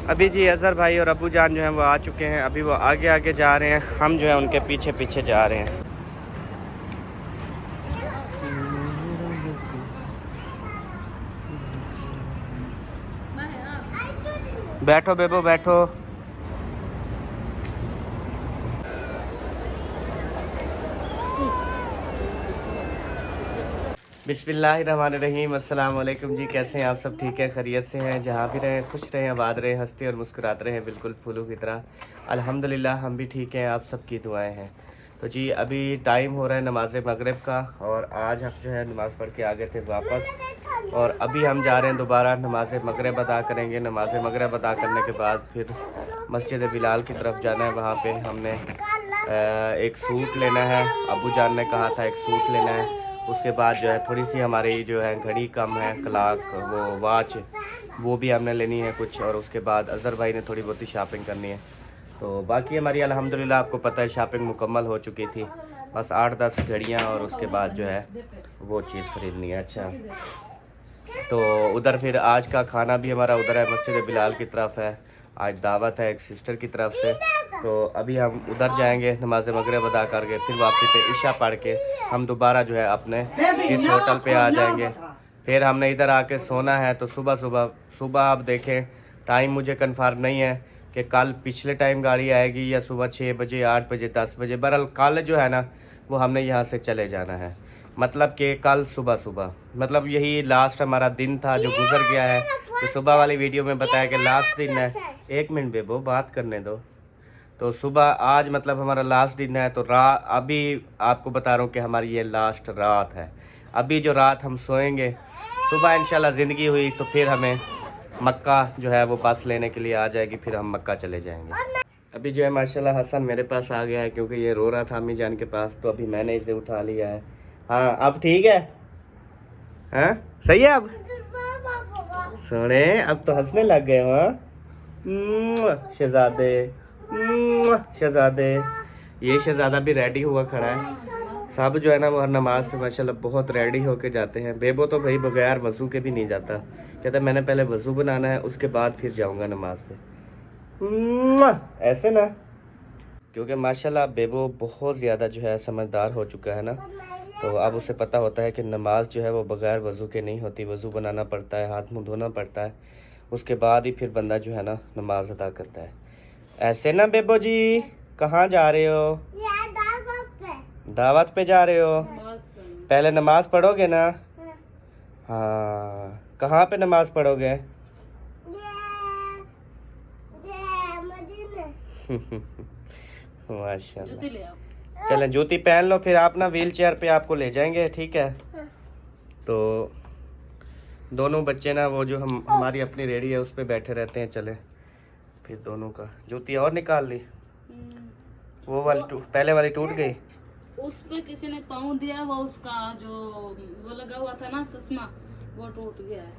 अभी जी अज़हर भाई और अबू जान जो हैं वो आ चुके हैं। अभी वो आगे आगे जा रहे हैं, हम जो है उनके पीछे पीछे जा रहे हैं। बैठो बेबो बैठो। बिस्मिल्लाहिर्रहमानिर्रहीम। अस्सलाम वालेकुम जी, कैसे हैं आप सब? ठीक है, खैरियत से हैं? जहाँ भी रहें खुश रहें, आबाद रहें, हंसते और मुस्कुराते रहें, बिल्कुल फूलों की तरह। अल्हम्दुलिल्लाह हम भी ठीक हैं, आप सबकी दुआएं हैं। तो जी अभी टाइम हो रहा है नमाज मगरिब का, और आज हम जो है नमाज़ पढ़ के आ गए थे वापस, और अभी हम जा रहे हैं दोबारा नमाज मगरिब अदा करेंगे। नमाज मगरिब अदा करने के बाद फिर मस्जिद बिलाल की तरफ जाना है। वहाँ पर हमने एक सूट लेना है, अबू जान ने कहा था एक सूट लेना है। उसके बाद जो है थोड़ी सी हमारी जो है घड़ी कम है, क्लॉक वो वॉच वो भी हमने लेनी है कुछ, और उसके बाद अज़हर भाई ने थोड़ी बहुत ही शॉपिंग करनी है। तो बाकी हमारी अल्हम्दुलिल्लाह आपको पता है शॉपिंग मुकम्मल हो चुकी थी, बस 8-10 घड़ियाँ और उसके बाद जो है वो चीज़ ख़रीदनी है। अच्छा, तो उधर फिर आज का खाना भी हमारा उधर है, मस्जिद बिलाल की तरफ है। आज दावत है एक सिस्टर की तरफ से, तो अभी हम उधर जाएंगे नमाज मगरिब अदा करके, फिर वापसी पे इशा पढ़ के हम दोबारा जो है अपने इस होटल पे आ जाएंगे। फिर हमने इधर आके सोना है। तो सुबह सुबह सुबह आप देखें, टाइम मुझे कन्फर्म नहीं है कि कल पिछले टाइम गाड़ी आएगी या सुबह 6 बजे, 8 बजे, 10 बजे। बहरहाल कल जो है ना वो हमने यहाँ से चले जाना है, मतलब कि कल सुबह सुबह, मतलब यही लास्ट हमारा दिन था जो गुजर गया है। तो सुबह वाली वीडियो में बताया कि लास्ट दिन है। एक मिनट बेबो बात करने दो। तो सुबह आज मतलब हमारा लास्ट दिन है। तो रात अभी आपको बता रहा हूँ कि हमारी ये लास्ट रात है। अभी जो रात हम सोएंगे, सुबह इंशाल्लाह ज़िंदगी हुई तो फिर हमें मक्का जो है वो बस लेने के लिए आ जाएगी, फिर हम मक्का चले जाएंगे। अभी जो है माशाल्लाह हसन मेरे पास आ गया है, क्योंकि ये रो रहा था अम्मी जान के पास, तो अभी मैंने इसे उठा लिया है। हाँ अब ठीक है, हाँ सही है अब। सोने अब तो हंसने लग गए हो, हाँ शहजादे, शहजादे। ये शहजादा भी रेडी हुआ खड़ा है। सब जो है ना वो हर नमाज पे माशाल्लाह बहुत रेडी होके जाते हैं। बेबो तो भाई बगैर वजू के भी नहीं जाता, कहता मैंने पहले वजू बनाना है उसके बाद फिर जाऊंगा नमाज पे। ऐसे ना, क्योंकि माशाल्लाह बेबो बहुत ज़्यादा जो है समझदार हो चुका है ना, तो अब उसे पता होता है कि नमाज जो है वो बगैर वज़ू के नहीं होती, वज़ू बनाना पड़ता है, हाथ मुंह धोना पड़ता है, उसके बाद ही फिर बंदा जो है ना नमाज अदा करता है। ऐसे ना बेबो जी, कहाँ जा रहे हो? दावत पे जा रहे हो? पहले नमाज पढ़ोगे ना? हाँ, कहाँ पे नमाज पढ़ोगे? माशाल्लाह, चलें जूती पहन लो, फिर आप ना व्हील चेयर पे आपको ले जाएंगे, ठीक है? तो दोनों बच्चे ना वो जो हमारी अपनी रेडी है उस पर बैठे रहते हैं। चले फिर दोनों का जूती और निकाल ली, वो वाली पहले वाली टूट गई, उस पे किसी ने पाँव दिया, वो उसका जो वो लगा हुआ था ना तस्मा, वो टूट गया है।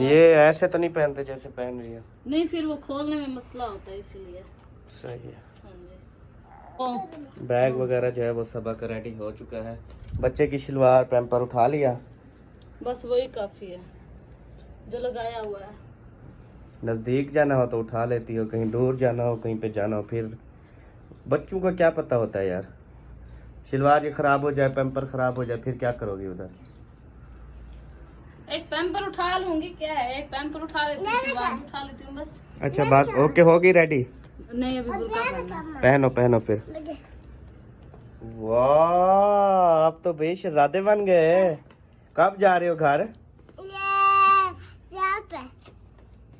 ये ऐसे तो नहीं पहनते जैसे पहन रही है। नहीं, फिर वो खोलने में मसला होता है इसीलिए। सही है। हाँ बैग वगैरह जो है वो सब का रेडी हो चुका है। बच्चे की शलवार पैम्पर उठा लिया, बस वही काफी है जो लगाया हुआ है। नज़दीक जाना हो तो उठा लेती हो, कहीं दूर जाना हो, कहीं पे जाना हो, फिर बच्चों का क्या पता होता है यार। शलवार ये खराब हो जाए, पैम्पर खराब हो जाए, फिर क्या करोगी उधर? एक पैम्पर उठा लूंगी, क्या है, एक पैम्पर उठा लेती हूँ, शलवार उठा लेती हूँ बस। अच्छा बात ओके होगी, रेडी? नहीं, अभी बुर्का पहनना। पहनो पहनो फिर। वाह, अब तो भाई शहजादे बन गए। कब जा रहे हो घर?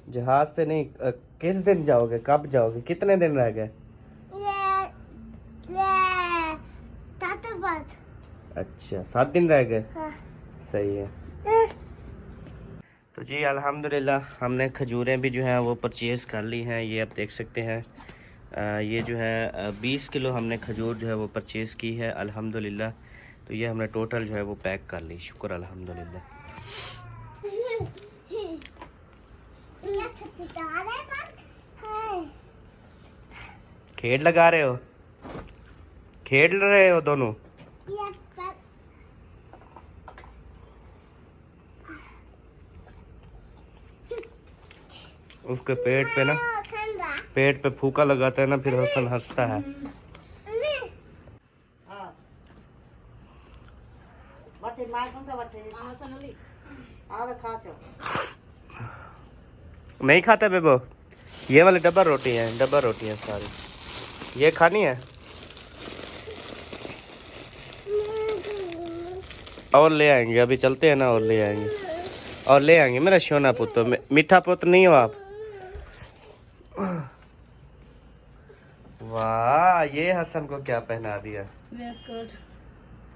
जहाज पे नहीं, किस दिन जाओगे, कब जाओगे, कितने दिन रह गए? अच्छा 7 दिन रह गए। हाँ। सही है। तो जी अल्हम्दुलिल्लाह हमने खजूरें भी जो हैं वो परचेज़ कर ली हैं। ये आप देख सकते हैं, ये जो है 20 किलो हमने खजूर जो है वो परचेज़ की है अल्हम्दुलिल्लाह। तो ये हमने टोटल जो है वो पैक कर ली, शुक्र अल्हम्दुलिल्लाह। खेड लगा रहे हो, खेड रहे हो दोनों? उसके पेट पे ना, पेट पे फूका लगाता है ना, फिर हसन हंसता है। नहीं खाता बेबो, ये वाले डब्बा रोटी है, डब्बा रोटी है सारी, ये खानी है। और ले आएंगे, अभी चलते हैं ना, और ले आएंगे, और ले आएंगे मेरा सोना पुत्र, मीठा पुत्र नहीं हो आप। वाह, ये हसन को क्या पहना दिया, वेस्टकोट।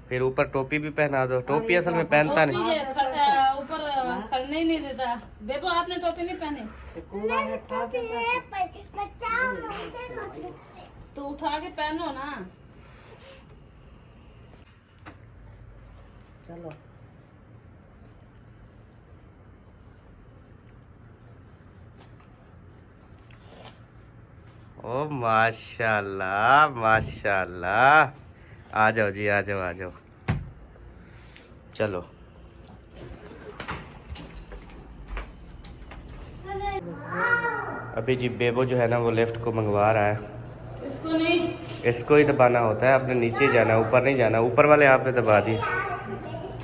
फिर ऊपर टोपी भी पहना दो। टोपी असल में पहनता नहीं, ऊपर खड़ने ही नहीं देता। बेबो आपने टोपी नहीं पहनी तो उठा के पहनो ना। चलो ओ माशाल्लाह माशाल्लाह, आ जाओ जी, आ जाओ, आ जाओ, चलो। अभी जी बेबो जो है ना वो लेफ्ट को मंगवा रहा है। इसको नहीं, इसको ही दबाना होता है, आपने नीचे जाना है, ऊपर नहीं जाना। ऊपर वाले आपने दबा दी,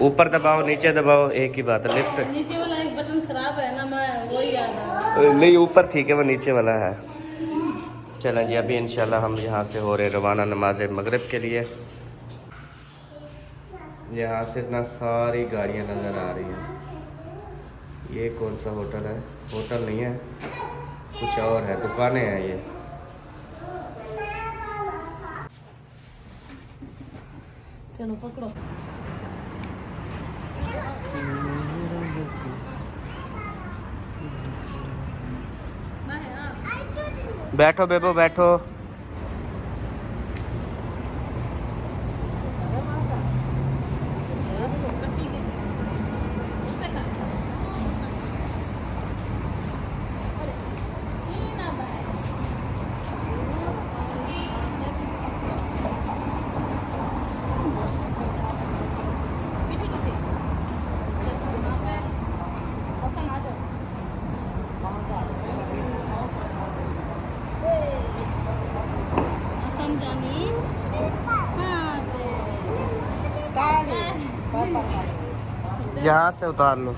ऊपर दबाओ नीचे दबाओ, एक ही बात है। लिफ्ट नीचे वाला एक बटन खराब है ना, मैं वही याद आ। नहीं, ऊपर ठीक है, वो नीचे वाला है। चलें जी, अभी इंशाल्लाह हम यहाँ से हो रहे रवाना नमाज मगरिब के लिए। यहाँ से ना सारी गाड़ियाँ नज़र आ रही हैं। ये कौन सा होटल है? होटल नहीं है, कुछ और है, दुकानें हैं ये। चलो पकड़ो। बैठो बेबो बैठो। यहाँ से उतार लो।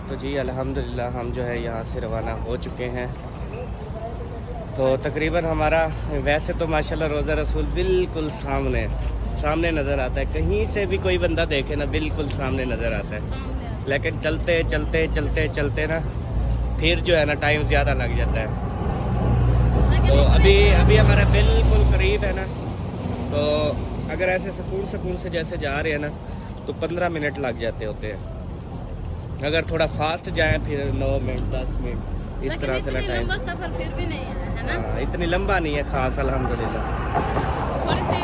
तो जी अल्हम्दुलिल्लाह हम जो है यहाँ से रवाना हो चुके हैं। तो तकरीबन हमारा, वैसे तो माशाल्लाह रोज़ा रसूल बिल्कुल सामने सामने नज़र आता है, कहीं से भी कोई बंदा देखे ना बिल्कुल सामने नज़र आता है। लेकिन चलते चलते चलते चलते ना फिर जो है ना टाइम ज़्यादा लग जाता है। तो अभी अभी हमारा बिल्कुल करीब है ना, तो अगर ऐसे सुकून से जैसे जा रहे हैं ना तो 15 मिनट लग जाते होते हैं। अगर थोड़ा फास्ट जाएं फिर 9 मिनट 10 मिनट इस तरह से ना टाइम। सफर फिर भी नहीं है ना? हाँ, इतनी लंबा नहीं है खास, अल्हम्दुलिल्लाह। थोड़ी सी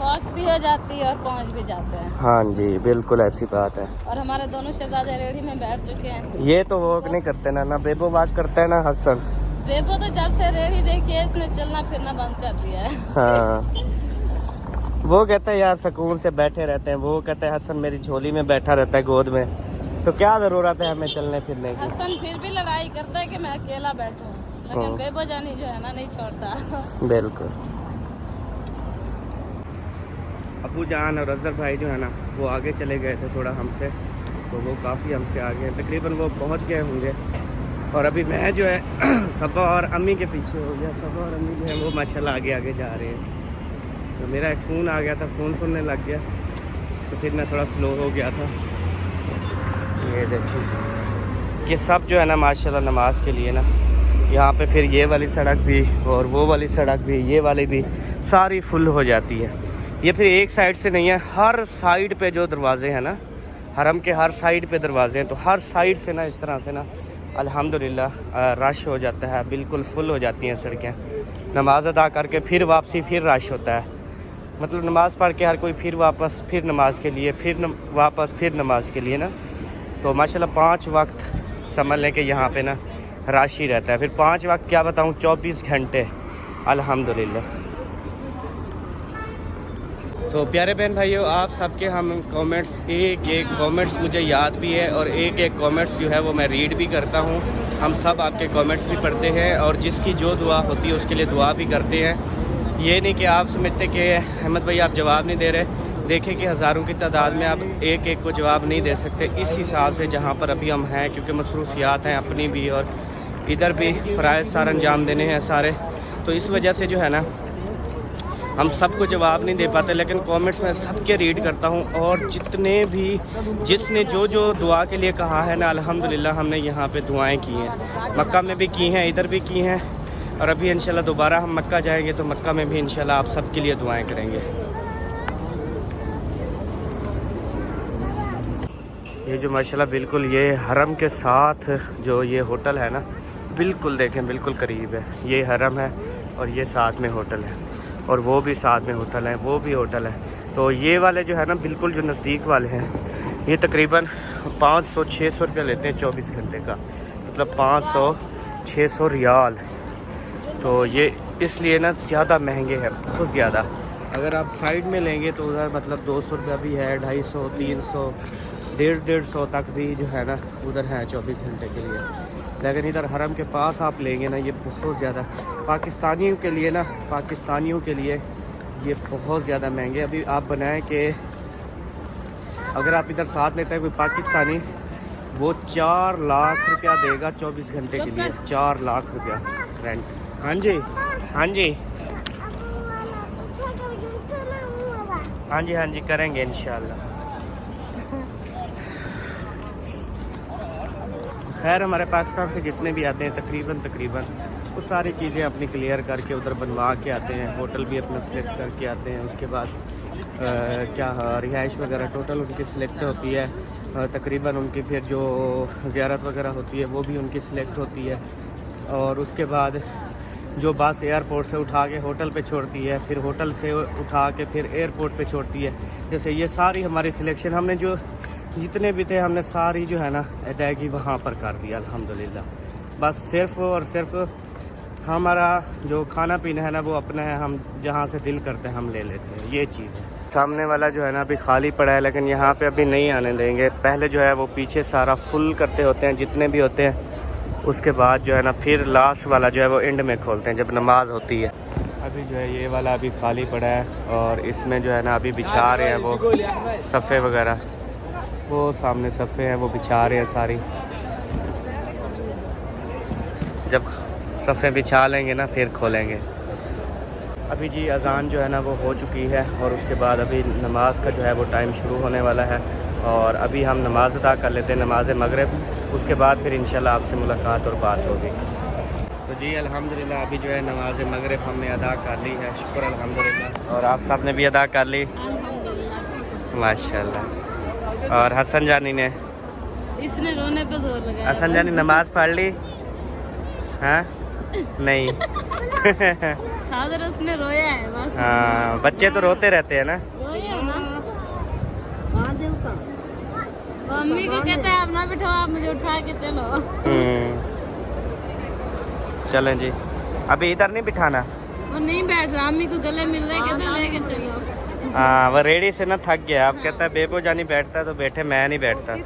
वॉक भी हो जाती है और पहुंच भी जाते हैं। हाँ जी, बिल्कुल ऐसी बात है। और हमारे दोनों शहजादे रेडी में बैठ चुके हैं। ये तो वॉक नहीं करते ना, ना बेबो वॉक करता है ना हसन। बेबो तो जब से रेडी देखी है इसने चलना फिरना बंद कर दिया है। हाँ, वो कहता है यार सुकून से बैठे रहते हैं, वो कहता है हसन मेरी झोली में बैठा रहता है गोद में, तो क्या जरूरत है हमें चलने फिरने की। हसन फिर भी लड़ाई करता है कि मैं अकेला बैठूं, लेकिन बेबो जानी जो है ना नहीं छोड़ता। बिल्कुल। अबू जान और अजहर भाई जो है ना वो आगे चले गए थे थोड़ा हमसे, तो वो काफ़ी हमसे आगे हैं, तकरीबन वो पहुंच गए होंगे। और अभी मैं जो है सबा और अम्मी के पीछे हो गया। सबा और अम्मी जो है वो माशाल्लाह आगे आगे जा रहे हैं। तो मेरा एक फ़ोन आ गया था, फ़ोन सुनने लग गया, तो फिर मैं थोड़ा स्लो हो गया था। ये देखिए, ये सब जो है ना माशाल्लाह नमाज के लिए ना, यहाँ पे फिर ये वाली सड़क भी और वो वाली सड़क भी, ये वाली भी सारी फुल हो जाती है। ये फिर एक साइड से नहीं है, हर साइड पे जो दरवाजे हैं ना, हरम के हर साइड पे दरवाजे हैं, तो हर साइड से ना इस तरह से ना अल्हम्दुलिल्लाह रश हो जाता है, बिल्कुल फुल हो जाती हैं सड़कें। नमाज अदा करके फिर वापसी फिर रश होता है, मतलब नमाज़ पढ़ के हर कोई फिर वापस फिर नमाज के लिए, फिर वापस फिर नमाज के लिए ना, तो माशाल्लाह 5 वक्त समझ लें कि यहाँ पे ना रश ही रहता है। फिर 5 वक्त क्या बताऊँ, 24 घंटे अल्हम्दुलिल्लाह। तो प्यारे बहन भाइयों, आप सबके हम कमेंट्स, एक एक कमेंट्स मुझे याद भी है और एक एक कमेंट्स जो है वो मैं रीड भी करता हूँ। हम सब आपके कमेंट्स भी पढ़ते हैं और जिसकी जो दुआ होती है उसके लिए दुआ भी करते हैं। ये नहीं कि आप समझते कि अहमद भाई आप जवाब नहीं दे रहे। देखें कि हज़ारों की तादाद में आप एक एक को जवाब नहीं दे सकते। इस हिसाब से जहाँ पर अभी हम हैं, क्योंकि मसरूफियात हैं अपनी भी और इधर भी फ़राइज़ सारे अंजाम देने हैं सारे, तो इस वजह से जो है ना हम सबको जवाब नहीं दे पाते। लेकिन कमेंट्स में सबके रीड करता हूँ और जितने भी जिसने जो जो दुआ के लिए कहा है ना, अल्हम्दुलिल्लाह हमने यहाँ पे दुआएं की हैं। मक्का में भी की हैं, इधर भी की हैं और अभी इंशाल्लाह दोबारा हम मक्का जाएंगे तो मक्का में भी इंशाल्लाह आप सबके लिए दुआएं करेंगे। ये जो माशाल्लाह बिल्कुल ये हरम के साथ जो ये होटल है ना, बिल्कुल देखें बिल्कुल करीब है। ये हरम है और ये साथ में होटल है और वो भी साथ में होटल है, वो भी होटल है। तो ये वाले जो है ना बिल्कुल जो नज़दीक वाले हैं, ये तकरीबन 500-600 रुपया लेते हैं 24 घंटे का, मतलब 500-600 रियाल। तो ये इसलिए ना ज़्यादा महंगे हैं, बहुत ज़्यादा। अगर आप साइड में लेंगे तो उधर मतलब 200 रुपया भी है, 250, 300, 150 तक भी जो है ना उधर है 24 घंटे के लिए। लेकिन इधर हरम के पास आप लेंगे ना, ये बहुत ज़्यादा पाकिस्तानियों के लिए ना, पाकिस्तानियों के लिए ये बहुत ज़्यादा महंगे। अभी आप बनाएं कि अगर आप इधर साथ लेते हैं कोई पाकिस्तानी, वो 4 लाख रुपया देगा 24 घंटे के लिए, 4 लाख रुपया रेंट। हाँ जी, हाँ जी, हाँ जी, हाँ जी, करेंगे इंशाल्लाह। खैर हमारे पाकिस्तान से जितने भी आते हैं तकरीबन वो सारी चीज़ें अपनी क्लियर करके उधर बनवा के आते हैं। होटल भी अपना सिलेक्ट करके आते हैं। उसके बाद क्या रिहाइश वगैरह टोटल उनकी सिलेक्ट होती है। तकरीबन उनकी फिर जो ज़ियारत वगैरह होती है वो भी उनकी सिलेक्ट होती है। और उसके बाद जो बस एयरपोर्ट से उठा के होटल पे छोड़ती है, फिर होटल से उठा के फिर एयरपोर्ट पे छोड़ती है। जैसे ये सारी हमारी सिलेक्शन, हमने जो जितने भी थे हमने सारी जो है ना अदायगी वहाँ पर कर दिया अल्हम्दुलिल्लाह। बस सिर्फ़ और सिर्फ हमारा जो खाना पीना है ना वो अपना है, हम जहाँ से दिल करते हैं हम ले लेते हैं, ये चीज़ है। सामने वाला जो है ना अभी खाली पड़ा है, लेकिन यहाँ पे अभी नहीं आने देंगे। पहले जो है वो पीछे सारा फुल करते होते हैं जितने भी होते हैं, उसके बाद जो है ना फिर लास्ट वाला जो है वो एंड में खोलते हैं जब नमाज होती है। अभी जो है ये वाला अभी खाली पड़ा है और इसमें जो है ना अभी बिछा रहे हैं वो सफ़े वगैरह, वो सामने सफ़े हैं वो बिछा रहे हैं सारी। जब सफ़े बिछा लेंगे ना फिर खोलेंगे। अभी जी अज़ान जो है ना वो हो चुकी है और उसके बाद अभी नमाज का जो है वो टाइम शुरू होने वाला है और अभी हम नमाज अदा कर लेते हैं, नमाज मगरिब। उसके बाद फिर इंशाल्लाह आपसे मुलाकात और बात होगी। तो जी अल्हम्दुलिल्लाह अभी जो है नमाज मगरिब हमने अदा कर ली है, शुक्र अल्हम्दुलिल्लाह। और आप सब ने भी अदा कर ली माशाल्लाह। और हसन जानी ने, इसने रोने पे जोर लगाया। हसन जानी नमाज पढ़ ली? हाँ नहीं फादर उसने रोया है बस। हाँ बच्चे तो रोते रहते हैं ना। रोया है ना। वो अम्मी को कहता है आप ना बिठाओ, आप मुझे उठा के चलो। चलें जी, अभी इधर नहीं बिठाना। वो नहीं बैठ रहा, अम्मी को गले मिल रहा है, कहता लेके चलो। हाँ वो रेडी से ना थक गया, अब कहता है बेबो जानी बैठता है तो बैठे, मैं नहीं बैठता।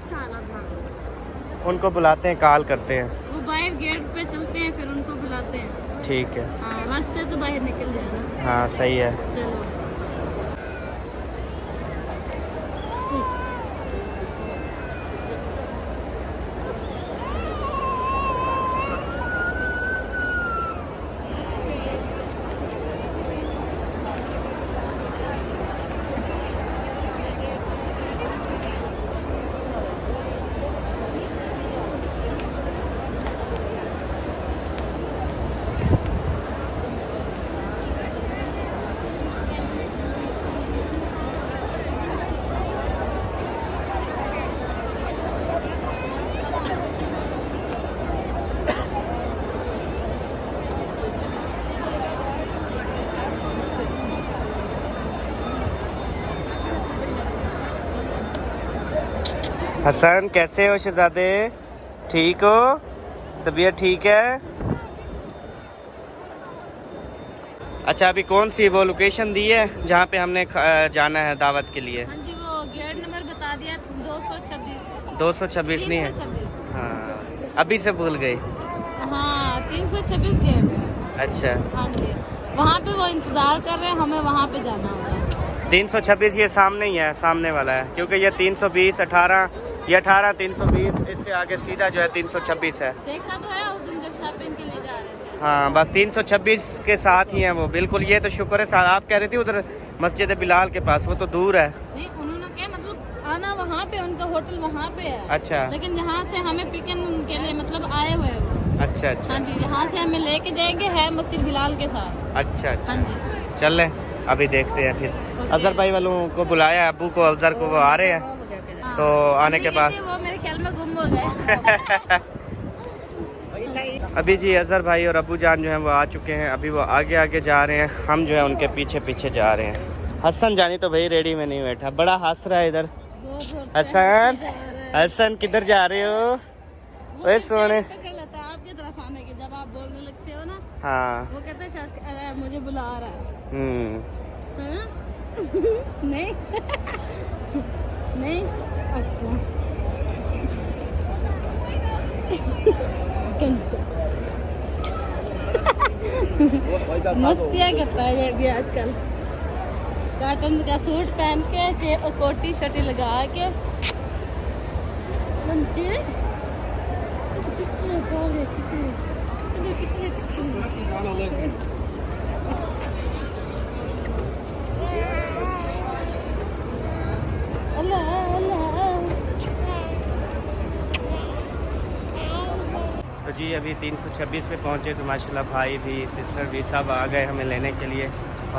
उनको बुलाते हैं, कॉल करते हैं। वो बाहर गेट पे चलते हैं फिर उनको बुलाते हैं। ठीक है। हाँ बस से तो बाहर निकल जाना। हाँ सही है। चलो। हसन कैसे हो शहजादे, ठीक हो, तबीयत ठीक है? अच्छा अभी कौन सी वो लोकेशन दी है जहाँ पे हमने जाना है दावत के लिए? हाँ जी, वो गेट नंबर बता दिया 226। 226 नहीं है? 326। हाँ अभी से भूल गई। हाँ 326 गेट है। अच्छा हाँ जी, वहाँ पे वो इंतजार कर रहे हैं, हमें वहाँ पे जाना होगा। 326 ये सामने ही है, सामने वाला है, क्योंकि ये 320 18 ये 18 320 इससे आगे सीधा जो है 326 है। देखा तो है उस दिन जब शॉपिंग के लिए जा रहे थे। हाँ बस 326 के साथ ही है वो, बिल्कुल। ये तो शुक्र है आप कह रही थी उधर मस्जिद बिलाल के पास, वो तो दूर है। नहीं उन्होंने क्या मतलब आना वहाँ पे, उनका होटल वहाँ पे है। अच्छा लेकिन यहाँ से हमें पिकन के लिए मतलब आए हुए हैं वो। अच्छा अच्छा। हाँ जी, यहाँ से हमें लेके जाएंगे, है मस्जिद बिलाल के साथ। अच्छा अच्छा। हाँ जी चल ले अभी देखते हैं फिर। अजहर भाई वालों को बुलाया, अबू को, अजहर को, वो आ रहे हैं। हाँ, तो आने के बाद वो मेरे ख्याल में गुम हो गए। अभी जी अजहर भाई और अबू जान जो हैं वो आ चुके हैं। अभी वो आगे आगे जा रहे हैं, हम जो है उनके पीछे पीछे जा रहे हैं। हसन जानी तो भाई रेडी में नहीं बैठा, बड़ा हंस रहा है इधर। हसन हसन किधर जा रहे हो? ओए सोने पकड़ लेता है आपकी तरफ आने के, जब आप बोलने लगते हो ना। हाँ वो कहते हैं शायद मुझे बुला रहा है। हाँ? नहीं नहीं अच्छा मस्तियाँ करता है ये भी आजकल, कॉटन का सूट पहन के कोटी शर्टी लगा के। तो जी अभी 326 पे पहुँचे तो माशाल्लाह भाई भी, सिस्टर भी, सब आ गए हमें लेने के लिए।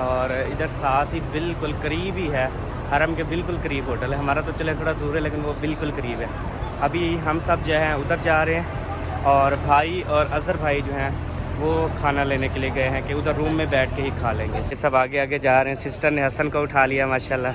और इधर साथ ही बिल्कुल करीब ही है, हरम के बिल्कुल करीब होटल है। हमारा तो चले थोड़ा दूर है लेकिन वो बिल्कुल करीब है। अभी हम सब जो हैं उधर जा रहे हैं और भाई और अजहर भाई जो हैं वो खाना लेने के लिए गए हैं कि उधर रूम में बैठ के ही खा लेंगे। ये सब आगे आगे जा रहे हैं। सिस्टर ने हसन को उठा लिया माशाल्लाह।